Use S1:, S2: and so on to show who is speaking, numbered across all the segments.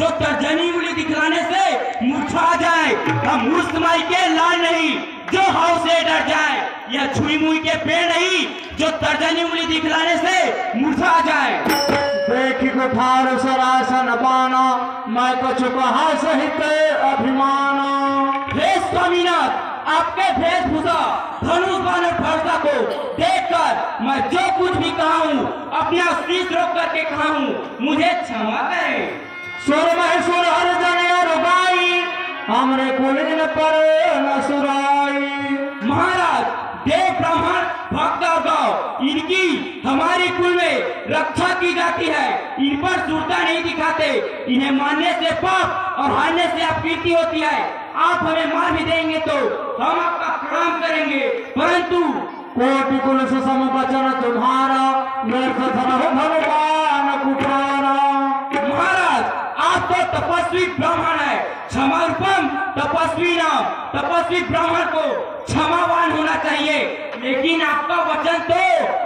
S1: जो तर्जनी उंगली दिखलाने से मुरझा जाए। हम उस माई के लाल नहीं जो हाव से डर जाए। यह छुई मुई के पेड़ नहीं जो तर्जनी उंगली दिखलाने से मुरझा जाए।
S2: देखी कुठार सरासन बाना, मैं कुछ कहा सहित अभिमाना।
S1: हे स्वामीनाथ, आपके वेशभूषा धनुष बाण और फरसा को देखकर मैं जो कुछ भी कहा हूँ अपना शीश रोक करके कहा हूँ, मुझे क्षमा करें।
S2: सुर महेश्वर हर जन रुबाई, हमरे कुल दिन पर न सुराई।
S1: महाराज, देव ब्राह्मण भक्त और गौ इनकी हमारी कुल में रक्षा की जाती है। इन पर सुरता नहीं दिखाते। इन्हें मानने से पाप और हारने से अपकीर्ति होती है। आप हमें मार भी देंगे तो हम आपका प्रणाम करेंगे, परंतु
S2: कोटि कुल सुसम बचन तुम्हारा, व्यर्थ धन हो भगवान कुठारा।
S1: महाराज, आप तो तपस्वी ब्राह्मण है। क्षमा रूपम तपस्वी नाम। तपस्वी ब्राह्मण को क्षमावान होना चाहिए, लेकिन आपका वचन तो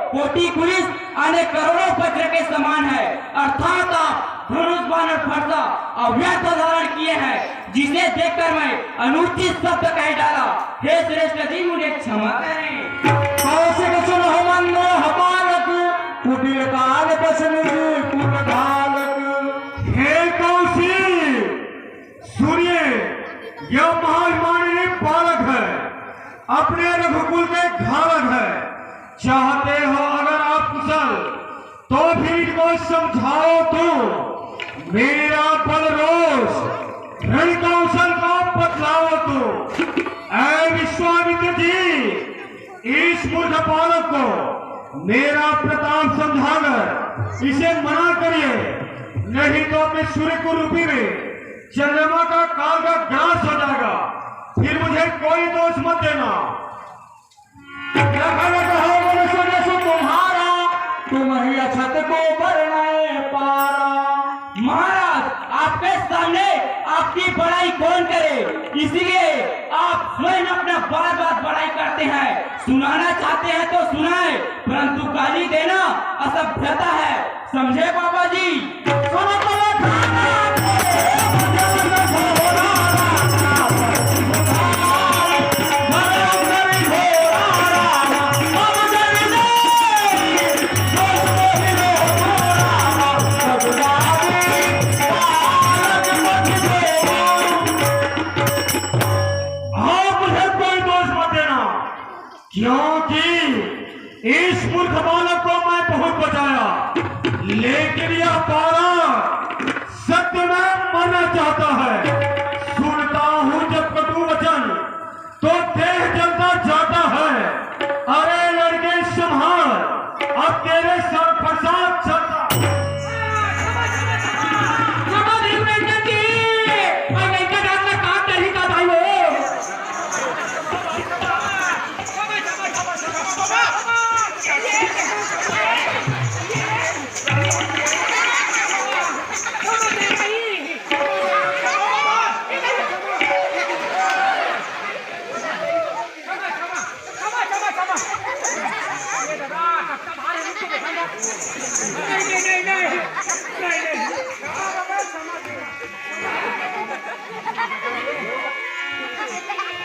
S1: कोटि पुलिस आने करोड़ों वज्र के समान है। अर्थात आप धनुष बाण और फरसा अव्यर्थ धारण किए हैं, जिसे देखकर मैं अनुचित शब्द कह डाला। हे श्रेष्ठ जी, मुझे क्षमा करें।
S2: कौशिक सुनो मंद हमालक, कुटिल काल बसन कुल ढालक। हे कौशिक, सुनिए, यह महामाननीय बालक है, अपने रघुकुल के घालक है। चाहते हो अगर आप कुशल तो भी इनको समझाओ तो मेरा बल रोष रण कौशल को बदलाओ तो। ऐ विश्वामित्र जी, इस मूर्ख बालक को मेरा प्रताप समझाकर इसे मना करिए, नहीं तो अपने सूर्य को रूपी में चंद्रमा का काल का ग्रास हो जाएगा। फिर मुझे कोई दोष मत देना। तुम्हारा तुम ही अछत को भरने पारा।
S1: महाराज, आपके सामने आपकी बड़ाई कौन करे, इसलिए आप स्वयं अपना बार बार बड़ाई करते हैं। सुनाना चाहते हैं तो सुनाए, परंतु गाली देना असभ्यता है, समझे बाबा जी।
S2: क्योंकि इस मूर्ख बालक को मैं बहुत बचाया, लेकिन यह बालक सत्य में मरना चाहता है। सुनता हूं जब कटु वचन तो देह जलता जाता है। अरे लड़के संभाल, अब तेरे सर फसाद चलता।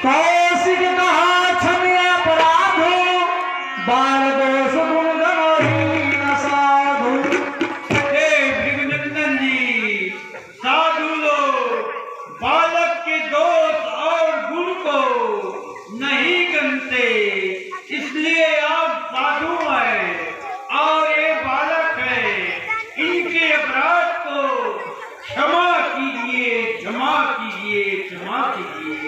S2: कौशिक कहा क्षम्य अपराध हो, बाल दोष गुण न साधु।
S3: हे भृगुनंदन जी, साधु लोग बालक के दोष और गुण को नहीं गनते, इसलिए आप साधु हैं और ये बालक है। इनके अपराध को क्षमा कीजिए, क्षमा कीजिए, क्षमा कीजिए।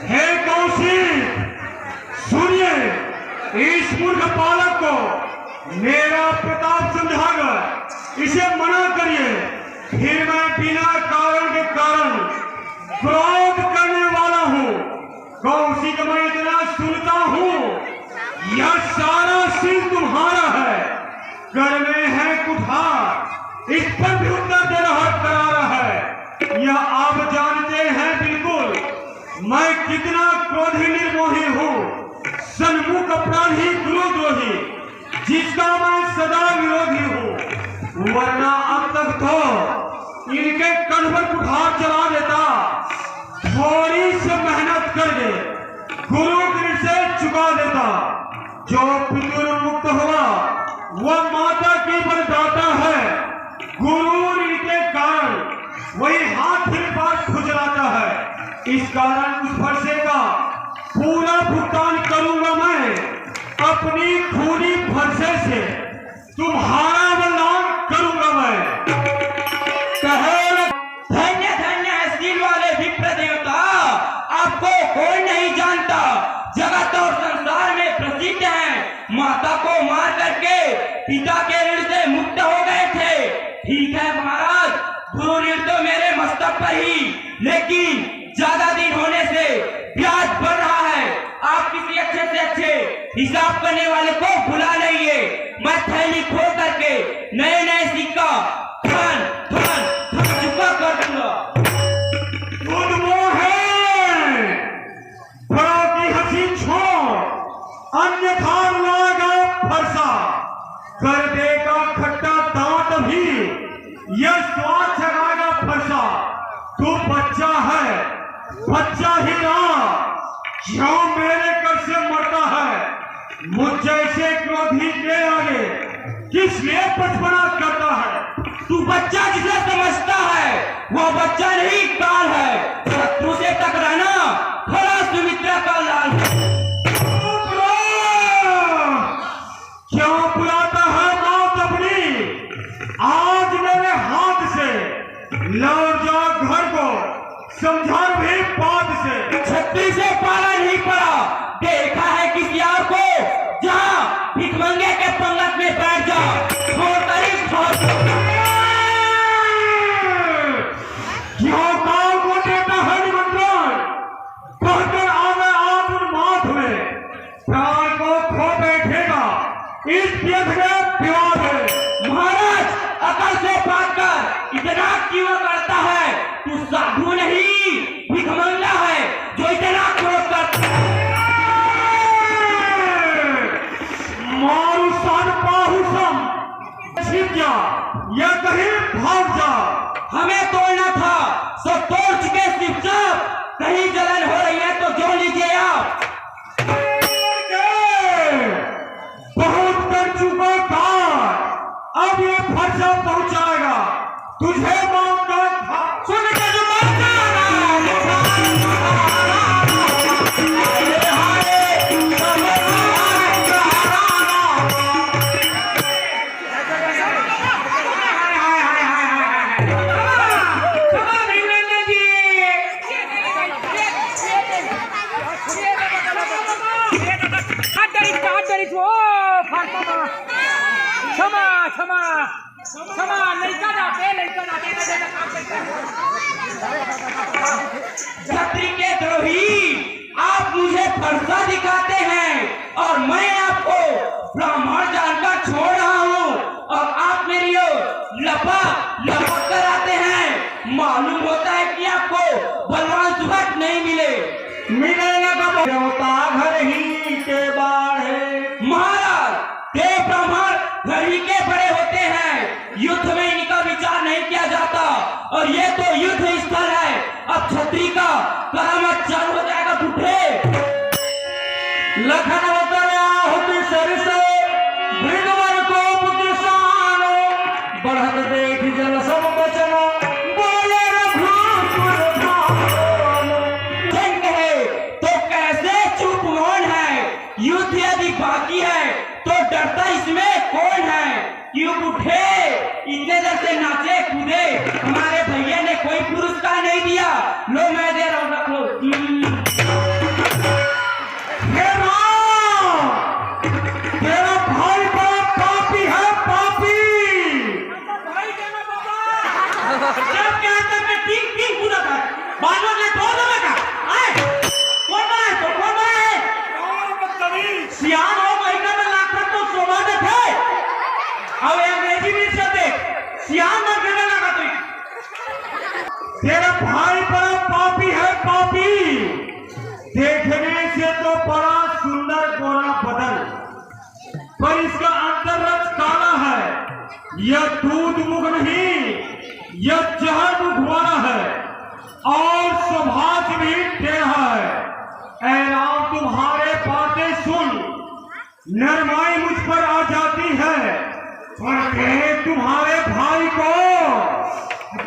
S2: हे कौशिक, सुनिए, इस मूर्ख बालक को मेरा प्रताप समझाकर इसे मना करिए। फिर मैं बिना कारण के कारण क्रोध करने वाला हूँ। कौशिक, मैं इतना सुनता हूँ, यह सारा सिर तुम्हारा है, घर में है कुठार, इस पर भी उत्तर देना करारा है। यह आप जानते हैं बिल्कुल मैं कितना क्रोधी निर्मोही हूँ, सन्मुख अपराधी गुरुद्रोही, जिसका मैं सदा विरोधी हूँ। वरना अब तक तो इनके कंध पर कुठार चला देता। थोड़ी सी मेहनत करके गुरु गिर से चुका देता। जो पितृ मुक्त हुआ वह माता की बरदाता है। गुरु इनके कारण वही हाथ ही पास खुजलाता है। इस कारण उस फरसे का पूरा भुगतान करूंगा मैं अपनी खूनी फरसे से। तुम्हारा बलिदान करूंगा मैं।
S1: धन्य धन्य है स्टील वाले विप्र देवता, आपको कोई नहीं जानता। जगत और संसार में प्रसिद्ध है। माता को मार करके पिता के ऋण से मुक्त हो गए थे। ठीक है महाराज, गुरु ऋण तो मेरे मस्तक पर ही, लेकिन ज्यादा दिन होने से ब्याज बढ़ रहा है। आप किसी अच्छे से अच्छे हिसाब करने वाले को बुला लीजिए। मैं थैली खोल करके नए नए सिक्का थन थन थन चुका कर दूंगा।
S2: बड़ों की हंसी छोड़, अन्यथा लागा फरसा कर देगा खट्टा दांत भी, यह स्वाद जगाएगा फरसा। तू बच्चा है, बच्चा ही रहा, क्यों मेरे कर से मरता है। मुझ जैसे क्रोधी के आगे किस लिए बचपना करता है।
S1: तू बच्चा जिसे समझता है वो बच्चा नहीं, काल है। शत्रु से टकराना थोड़ा सुमित्रा का लाल है।
S2: क्यों बुलाता है मौत अपनी। आज मेरे हाथ से लौट जा घर को, समझा भी बात से।
S1: छत्री से पाला नहीं पड़ा, देखा है किसी और को। जहाँ भिखमंगे के पंगत में बैठ जा,
S2: क्यों काल को देता है निमंत्रण, कहकर आवे आज उन माथ में, प्राण को खो बैठेगा इस व्यर्थ में विवाद है।
S1: महाराज अकल से बात कर, इतना क्यों करता है। तू साधु नहीं भिखमंगा है जो इतना क्रोध करता है।
S2: मारू सान पाहुसम, छिप जा या कहीं भाग जा।
S1: हमें तोड़ना था सो तोड़ चुके शिवचप। कहीं जलन हो रही है तो जोड़ लीजिए आप।
S2: बहुत कर चुका कार, अब ये फरसा पहुंचाएगा तुझे मौत का था।
S1: सुन के छत्री के द्रोही, आप मुझे फरसा दिखाते हैं और मैं आपको ब्राह्मण जानकर छोड़ रहा हूँ और आप मेरी ओर लपक लपक कर आते हैं। मालूम होता है कि आपको बलवान सुभट नहीं मिले।
S2: मिलेगा कब देवता घर ही के बाढ़े।
S1: महाराज देव ब्राह्मण घर ही के बड़े होते हैं, युद्ध में इनका विचार नहीं किया जाता और ये तो युद्ध स्थल है। अब छत्री का करामत चालू हो जाएगा। बुढ़े
S2: लखन होती सर से भृगवर को बुद्धिशानो, बढ़त देख जल सब बचनो, बोले
S1: कहे तो कैसे चुप मौन है। युद्ध यदि बाकी है तो डरता इसमें कौन है। क्यों उठे इतने देर से नाचे कूदे, हमारे भैया ने कोई पुरस्कार नहीं दिया। लो मैं दे रहा हूँ, रख लो।
S2: तेरा भाई बड़ा पापी है, पापी।
S1: जब कहते मैं ठीक ठीक पूरा था, बालों ने तोड़ दो बेटा। कौन है तो कौन है। सियान हो महीना में लाख तो सोमा में थे। अब अंग्रेजी भी शब्द सियान में कहने लगा। तो
S2: तेरा भाई बड़ा पापी है, पापी। देखने से तो बड़ा सुंदर गोरा बदन, पर इसका अंतर्रज काला है। यह दूध मुख नहीं, यह जहर मुख वाला है और स्वभाव से भी टेढ़ा है। ऐ राम, तुम्हारे बातें सुन नरमाई मुझ पर आ जाती है, पर तुम्हारे भाई को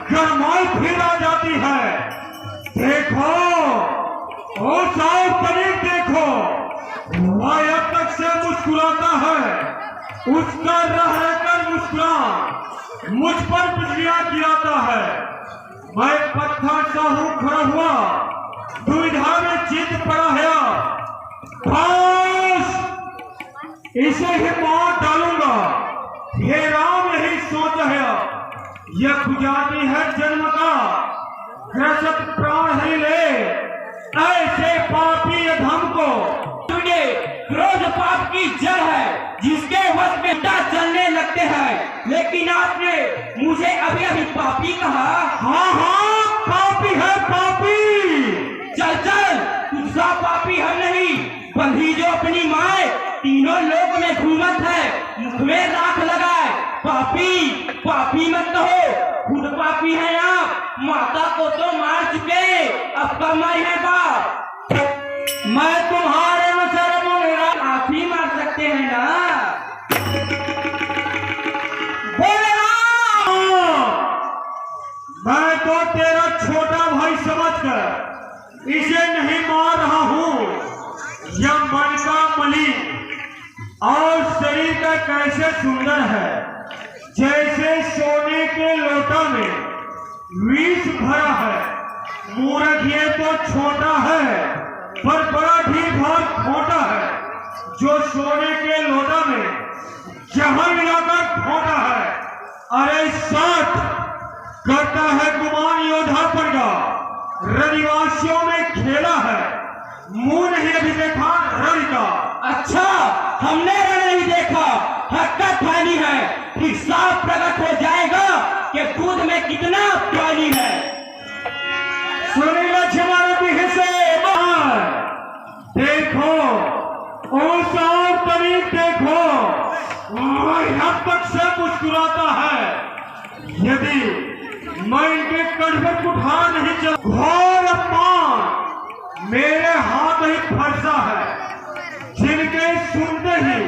S2: गरमाई फिर आ जाती है। देखो ओ साहब, करीब देखो, वह अब तक से मुस्कुराता है, उसका रहकर मुस्कुरान मुझ पर बिजलियां गिराता है। मैं पत्थर सा हूं खड़ा हुआ, दुविधा में चित पड़ा है। बस इसे ही मार डालूंगा। हे राम, यही सोच है, यह गुजारी है जन्म का, ग्रसत प्राण ही ले ऐसे पापी अधम को।
S1: क्रोध पाप की जड़ है, जिसके वश में चलने लगते हैं। लेकिन आपने मुझे अभी अभी पापी कहा।
S2: हाँ हाँ, पापी है, पापी।
S1: चल चल, तुझसा पापी हम नहीं, बंधी जो अपनी माए तीनों लोक में घूमत है, मुख में राख लगाए। पापी पापी मत कहो, खुद पापी है आप। माता को तो मार चुके, अब कमाई है बाप।
S2: मैं तुम्हारे
S1: आप ही मार सकते हैं ना।
S2: बोले मैं तो तेरा छोटा भाई समझकर इसे नहीं मार रहा हूँ। यह मन का मलिन और शरीर का कैसे सुंदर है, जैसे सोने के लोटा में विष भरा है। मूर्ख ये तो छोटा है, पर बड़ा ढीठ और खोटा है, जो सोने के लोटा में जहर मिलाकर खोटा है। अरे साथ करता है गुमान योद्धा पर का, रनिवासियों में खेला है, मुंह नहीं अभी देखा रण का।
S1: अच्छा, हमने रण नहीं देखा, हकीकत पानी है, फिर साफ प्रकट हो जाएगा कि दूध में कितना पानी है।
S2: सुनी लक्ष्मण से देखो, उस और करीब देखो, अब तक से मुस्कुराता है। यदि मैं इनके कड़वे उठा नहीं चल, घोर अपमान मेरे हाथ ही फंसा है, जिनके सुनते ही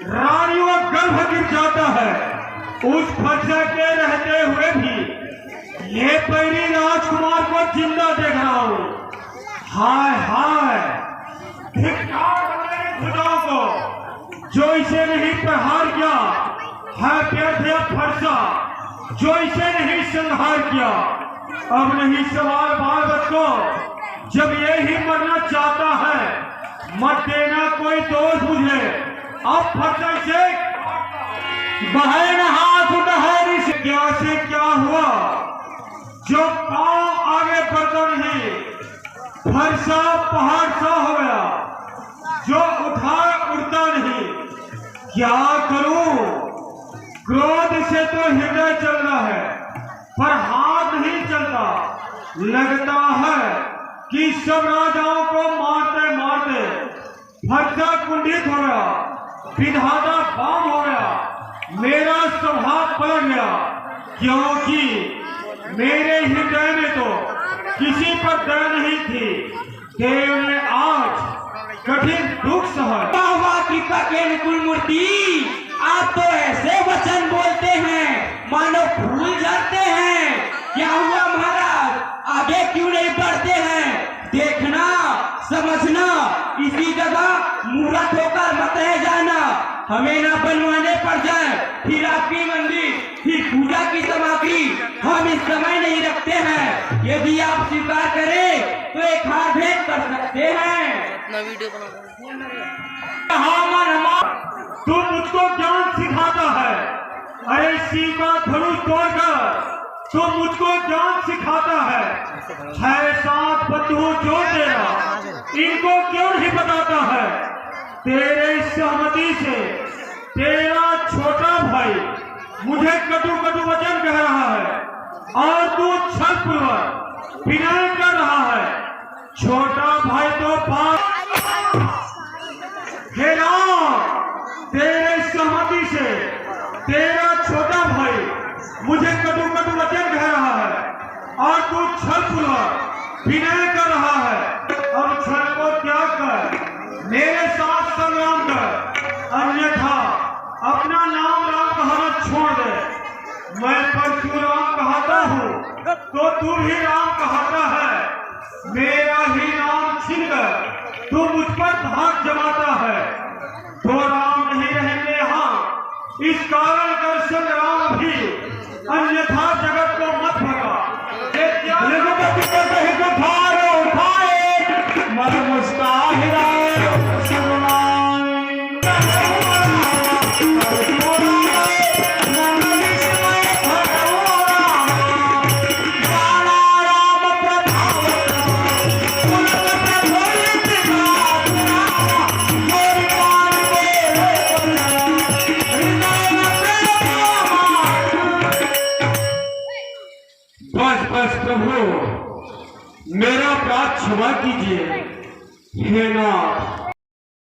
S2: रानियों गर्भ गिर जाता है। उस फंसा के रहते हुए भी ये पैरी राजकुमार को जिंदा देख रहा हूं। हाय हाय, खुदाओं को जो इसे नहीं प्रहार किया है, प्यार फरसा जो इसे नहीं संहार किया। अब नहीं सवाल बाल बच्चों, जब ये ही मरना चाहता है, मत देना कोई दोष मुझे। अब फरसा से बहन हाथ उठहरी से क्या हुआ, जो पांव आगे बढ़ता नहीं, फरसा पहाड़ सा हो गया, जो उठा उड़ता नहीं। क्या करूं, क्रोध से तो हृदय चल रहा है, पर हाथ नहीं चलता। लगता है कि सब राजाओं को मारते मारते फरसा कुंडित हो गया, विधाता बाम हो गया, मेरा स्वभाव पलट गया। क्योंकि मेरे हृदय में तो किसी पर दया नहीं थी। देव ने आज कठिन दुख सहा।
S1: कृपा के अनुकूल मूर्ति, आप तो ऐसे वचन बोलते हैं मानो फूल झड़ते हैं। क्या हुआ महाराज, आगे क्यों नहीं बढ़ते हैं? देखना समझना, इसी जगह मूर्ख होकर मत रह जाना, हमें ना बनवाने पड़ जाए फिर आपकी मंदिर, फिर पूजा की सामग्री। हम इस समय नहीं रखते हैं, यदि आप स्वीकार करें तो एक हाथ भेंट कर सकते हैं।
S2: तू मुझको ज्ञान सिखाता है, अरे शिव का धनुष तोड़कर तू मुझको ज्ञान सिखाता है। 6-7 बंधु जो तेरा, इनको क्यों नहीं बताता है? तेरे सहमति से तेरा छोटा भाई मुझे कटु कटु वचन कह रहा है और तू छलपूर्वक विनय कर रहा है। छोटा भाई तो पाप तेरे सहमति से तेरा छोटा तू छल पूर्वक विनय कर रहा है, अब छल को त्याग कर मेरे साथ संग्राम कर, अन्यथा अपना नाम राम कहना छोड़ दे। मैं परशुराम कहता हूँ तो तू भी राम कहता है। मेरा ही नाम छीनकर तू मुझ पर धाक जमाता है, तो राम नहीं रहेंगे यहाँ। इस कारण कर संग्राम भी, अन्यथा जगत को मत भगा। रघुपति को कहीं को उठाए मत मुस्ताहिरा बस प्रभु, मेरा अपराध क्षमा कीजिए। हे नाथ,